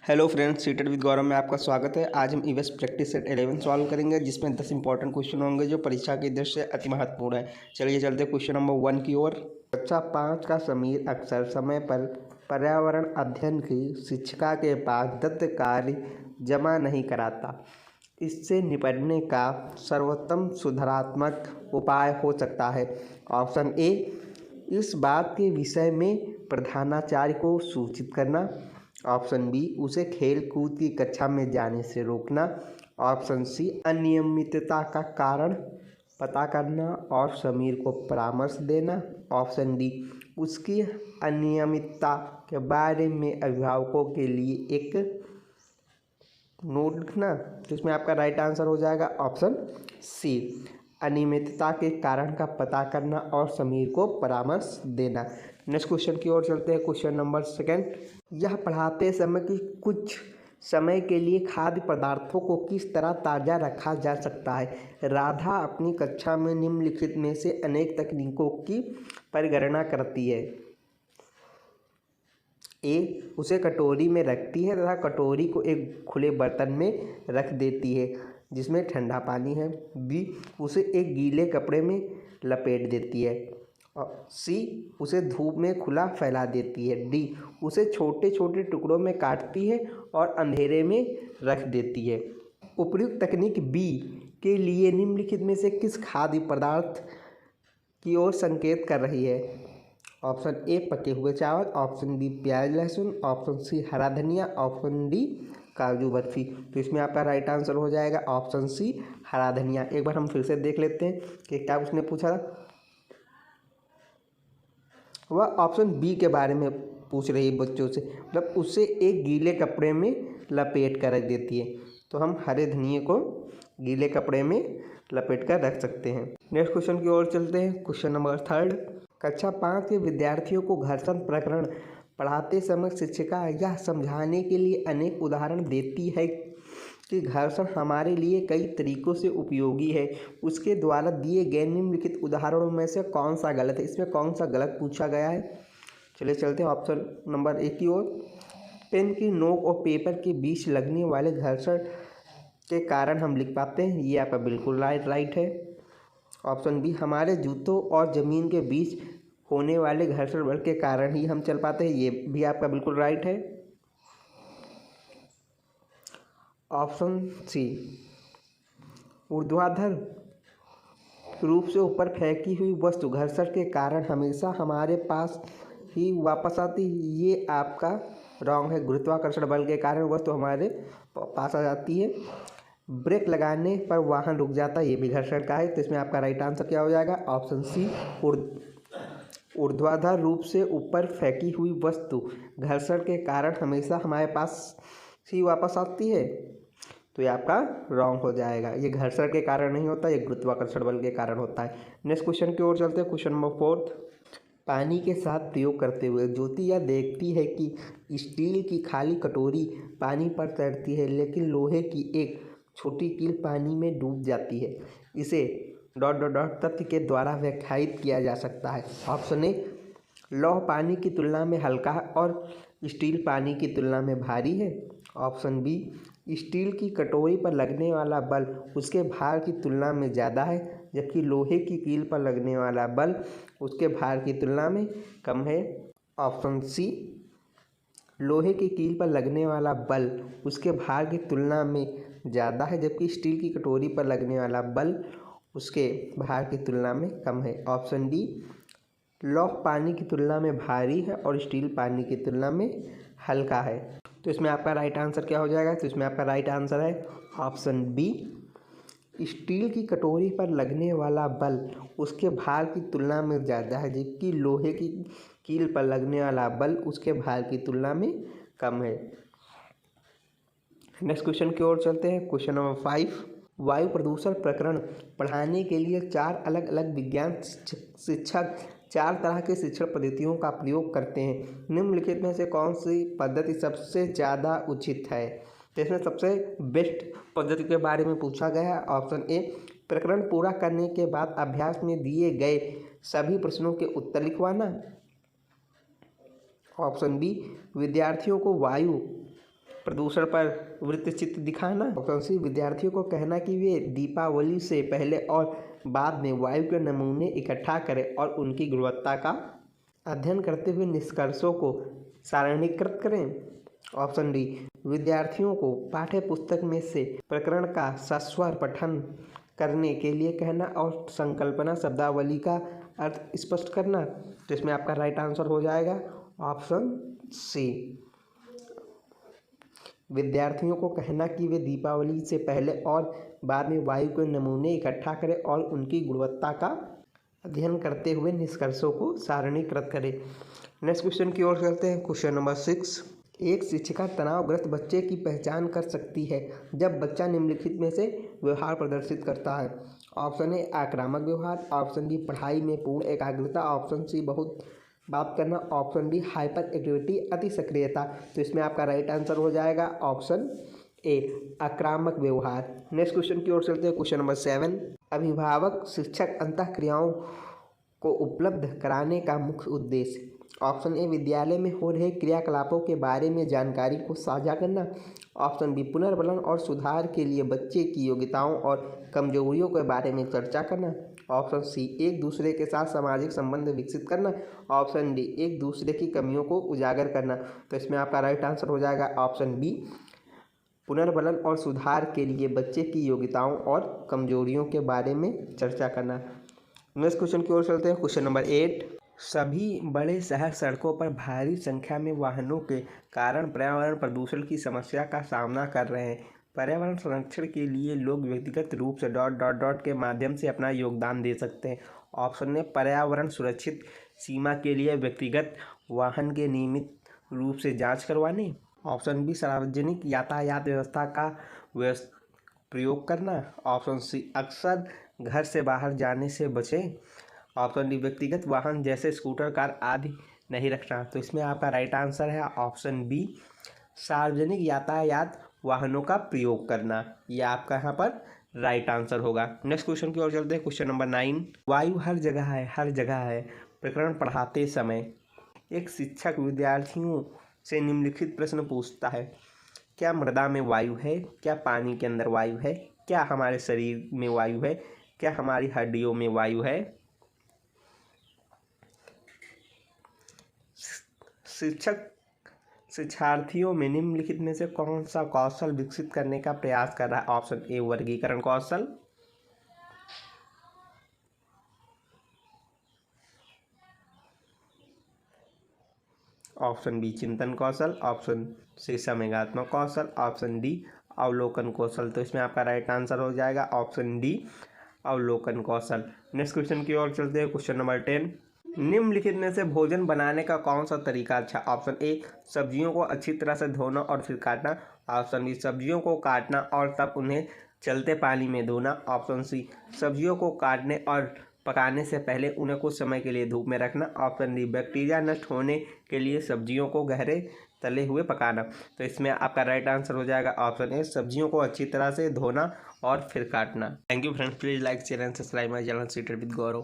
Hello friends, seated with गौरव में आपका स्वागत है। आज हम ईवीएस प्रैक्टिस सेट 11 सॉल्व करेंगे, जिसमें 10 इंपॉर्टेंट क्वेश्चन होंगे जो परीक्षा की दृष्टि से अति महत्वपूर्ण है। चलिए चलते हैं क्वेश्चन नंबर 1 की ओर। कक्षा 5 का समीर अक्सर समय पर पर्यावरण अध्ययन की शिक्षिका के पास दत्त कार्य जमा नहीं कराता। इससे निपटने का सर्वोत्तम सुधारात्मक उपाय हो सकता है। ऑप्शन ए, इस बात के विषय में प्रधानाचार्य को सूचित करना। ऑप्शन बी, उसे खेल कूद की कक्षा में जाने से रोकना। ऑप्शन सी, अनियमितता का कारण पता करना और समीर को परामर्श देना। ऑप्शन डी, उसकी अनियमितता के बारे में अभिभावकों के लिए एक नोट लिखना। तो इसमें आपका राइट आंसर हो जाएगा ऑप्शन सी, अनियमितता के कारण का पता करना और समीर को परामर्श देना। नेक्स्ट क्वेश्चन की ओर चलते हैं। Question number 2। यह पढ़ाते समय कि कुछ समय के लिए खाद्य पदार्थों को किस तरह ताज़ा रखा जा सकता है। राधा अपनी कक्षा में निम्नलिखित में से अनेक तकनीकों की परिगणना करती है। ए, उसे कटोरी में रखती है तथा कटोरी को एक खुले बर्तन में रख देती है जिसमें ठंडा पानी है। बी, उसे एक गीले कपड़े में लपेट देती है। सी, उसे धूप में खुला फैला देती है। डी, उसे छोटे छोटे टुकड़ों में काटती है और अंधेरे में रख देती है। उपयुक्त तकनीक बी के लिए निम्नलिखित में से किस खाद्य पदार्थ की ओर संकेत कर रही है। ऑप्शन ए, पके हुए चावल। ऑप्शन बी, प्याज लहसुन। ऑप्शन सी, हरा धनिया। ऑप्शन डी, काजू बर्फी। तो इसमें आपका राइट आंसर हो जाएगा ऑप्शन सी, हरा धनिया। एक बार हम फिर से देख लेते हैं कि क्या उसने पूछा था। वह ऑप्शन बी के बारे में पूछ रही है बच्चों से, मतलब उससे एक गीले कपड़े में लपेट कर रख देती है। तो हम हरे धनिए को गीले कपड़े में लपेट कर रख सकते हैं। नेक्स्ट क्वेश्चन की ओर चलते हैं। Question number 3। कक्षा 5 के विद्यार्थियों को घर्षण प्रकरण पढ़ाते समय शिक्षिका यह समझाने के लिए अनेक उदाहरण देती है कि घर्षण हमारे लिए कई तरीकों से उपयोगी है। उसके द्वारा दिए गए निम्नलिखित उदाहरणों में से कौन सा गलत है। इसमें कौन सा गलत पूछा गया है। चलिए चलते हैं ऑप्शन नंबर 1 की ओर। पेन की नोक और पेपर के बीच लगने वाले घर्षण के कारण हम लिख पाते हैं। ये आपका बिल्कुल राइट है। ऑप्शन बी, हमारे जूतों और ज़मीन के बीच होने वाले घर्षण बल के कारण ही हम चल पाते हैं। ये भी आपका बिल्कुल राइट है। ऑप्शन सी, ऊर्ध्वाधर रूप से ऊपर फेंकी हुई वस्तु घर्षण के कारण हमेशा हमारे पास ही वापस आती है। ये आपका रॉन्ग है। गुरुत्वाकर्षण बल के कारण वस्तु हमारे पास आ जाती है। ब्रेक लगाने पर वाहन रुक जाता है, ये भी घर्षण का है। तो इसमें आपका राइट आंसर क्या हो जाएगा ऑप्शन सी, ऊर्ध्वाधर रूप से ऊपर फेंकी हुई वस्तु घर्षण के कारण हमेशा हमारे पास ही वापस आती है। तो ये आपका रॉन्ग हो जाएगा। ये घर्षण के कारण नहीं होता, ये गुरुत्वाकर्षण बल के कारण होता है। नेक्स्ट क्वेश्चन की ओर चलते हैं। Question number 4। पानी के साथ प्रयोग करते हुए ज्योति यह देखती है कि स्टील की खाली कटोरी पानी पर तैरती है, लेकिन लोहे की एक छोटी कील पानी में डूब जाती है। इसे ... तथ्य के द्वारा व्याख्यायित किया जा सकता है। ऑप्शन ए, लौह पानी की तुलना में हल्का है और स्टील पानी की तुलना में भारी है। ऑप्शन बी, स्टील की कटोरी पर लगने वाला बल उसके भार की तुलना में ज़्यादा है, जबकि लोहे की कील पर लगने वाला बल उसके भार की तुलना में कम है। ऑप्शन सी, लोहे की कील पर लगने वाला बल उसके भार की तुलना में ज़्यादा है, जबकि स्टील की कटोरी पर लगने वाला बल उसके भार की तुलना में कम है। ऑप्शन डी, लौह पानी की तुलना में भारी है और स्टील पानी की तुलना में हल्का है। तो इसमें आपका राइट आंसर क्या हो जाएगा। तो इसमें आपका राइट आंसर है ऑप्शन बी, स्टील की कटोरी पर लगने वाला बल उसके भार की तुलना में ज़्यादा है, जबकि लोहे की कील पर लगने वाला बल उसके भार की तुलना में कम है। नेक्स्ट क्वेश्चन की ओर चलते हैं। Question number 5। वायु प्रदूषण प्रकरण पढ़ाने के लिए 4 अलग अलग विज्ञान शिक्षक 4 तरह के शिक्षण पद्धतियों का प्रयोग करते हैं। निम्नलिखित में से कौन सी पद्धति सबसे ज़्यादा उचित है। तो इसमें सबसे बेस्ट पद्धति के बारे में पूछा गया है। ऑप्शन ए, प्रकरण पूरा करने के बाद अभ्यास में दिए गए सभी प्रश्नों के उत्तर लिखवाना। ऑप्शन बी, विद्यार्थियों को वायु प्रदूषण पर वृत्तचित्र दिखाना। ऑप्शन सी विद्यार्थियों को कहना कि वे दीपावली से पहले और बाद में वायु के नमूने इकट्ठा करें और उनकी गुणवत्ता का अध्ययन करते हुए निष्कर्षों को सारणीकृत करें। ऑप्शन डी विद्यार्थियों को पाठ्य पुस्तक में से प्रकरण का सस्वर पठन करने के लिए कहना और संकल्पना शब्दावली का अर्थ स्पष्ट करना। तो इसमें आपका राइट आंसर हो जाएगा ऑप्शन सी विद्यार्थियों को कहना कि वे दीपावली से पहले और बाद में वायु के नमूने इकट्ठा करें और उनकी गुणवत्ता का अध्ययन करते हुए निष्कर्षों को सारणीकृत करें। नेक्स्ट क्वेश्चन की ओर चलते हैं। क्वेश्चन नंबर 6, एक शिक्षिका तनावग्रस्त बच्चे की पहचान कर सकती है जब बच्चा निम्नलिखित में से व्यवहार प्रदर्शित करता है। ऑप्शन ए आक्रामक व्यवहार, ऑप्शन बी पढ़ाई में पूर्ण एकाग्रता, ऑप्शन सी बहुत बात करना, ऑप्शन डी हाइपर एक्टिविटी अति सक्रियता। तो इसमें आपका राइट आंसर हो जाएगा ऑप्शन ए आक्रामक व्यवहार। नेक्स्ट क्वेश्चन की ओर चलते हैं। क्वेश्चन नंबर 7, अभिभावक शिक्षक अंतःक्रियाओं को उपलब्ध कराने का मुख्य उद्देश्य। ऑप्शन ए विद्यालय में हो रहे क्रियाकलापों के बारे में जानकारी को साझा करना, ऑप्शन बी पुनर्बलन और सुधार के लिए बच्चे की योग्यताओं और कमजोरियों के बारे में चर्चा करना, ऑप्शन सी एक दूसरे के साथ सामाजिक संबंध विकसित करना, ऑप्शन डी एक दूसरे की कमियों को उजागर करना। तो इसमें आपका राइट आंसर हो जाएगा ऑप्शन बी पुनर्बलन और सुधार के लिए बच्चे की योग्यताओं और कमजोरियों के बारे में चर्चा करना। नेक्स्ट क्वेश्चन की ओर चलते हैं। क्वेश्चन नंबर 8, सभी बड़े शहर सड़कों पर भारी संख्या में वाहनों के कारण पर्यावरण प्रदूषण की समस्या का सामना कर रहे हैं। पर्यावरण संरक्षण के लिए लोग व्यक्तिगत रूप से ... के माध्यम से अपना योगदान दे सकते हैं। ऑप्शन ए पर्यावरण सुरक्षित सीमा के लिए व्यक्तिगत वाहन के नियमित रूप से जांच करवाने, ऑप्शन बी सार्वजनिक यातायात व्यवस्था का प्रयोग करना, ऑप्शन सी अक्सर घर से बाहर जाने से बचें, ऑप्शन डी व्यक्तिगत वाहन जैसे स्कूटर कार आदि नहीं रखना। तो इसमें आपका राइट आंसर है ऑप्शन बी सार्वजनिक यातायात वाहनों का प्रयोग करना। यह आपका यहाँ पर राइट आंसर होगा। नेक्स्ट क्वेश्चन की ओर चलते हैं। क्वेश्चन नंबर 9, वायु हर जगह है, हर जगह है प्रकरण पढ़ाते समय एक शिक्षक विद्यार्थियों से निम्नलिखित प्रश्न पूछता है। क्या मृदा में वायु है? क्या पानी के अंदर वायु है? क्या हमारे शरीर में वायु है? क्या हमारी हड्डियों में वायु है? शिक्षक शिक्षार्थियों में निम्नलिखित में से कौन सा कौशल विकसित करने का प्रयास कर रहा है? ऑप्शन ए वर्गीकरण कौशल, ऑप्शन बी चिंतन कौशल, ऑप्शन सी संवेगात्मक कौशल, ऑप्शन डी अवलोकन कौशल। तो इसमें आपका राइट आंसर हो जाएगा ऑप्शन डी अवलोकन कौशल। नेक्स्ट क्वेश्चन की ओर चलते हैं। क्वेश्चन नंबर 10, निम्नलिखित में से भोजन बनाने का कौन सा तरीका अच्छा? ऑप्शन ए सब्जियों को अच्छी तरह से धोना और फिर काटना, ऑप्शन बी सब्जियों को काटना और तब उन्हें चलते पानी में धोना, ऑप्शन सी सब्जियों को काटने और पकाने से पहले उन्हें कुछ समय के लिए धूप में रखना, ऑप्शन डी बैक्टीरिया नष्ट होने के लिए सब्जियों को गहरे तले हुए पकाना। तो इसमें आपका राइट आंसर हो जाएगा ऑप्शन ए सब्जियों को अच्छी तरह से धोना और फिर काटना। Thank you friends, please like share and subscribe my channel seated with Gaurav.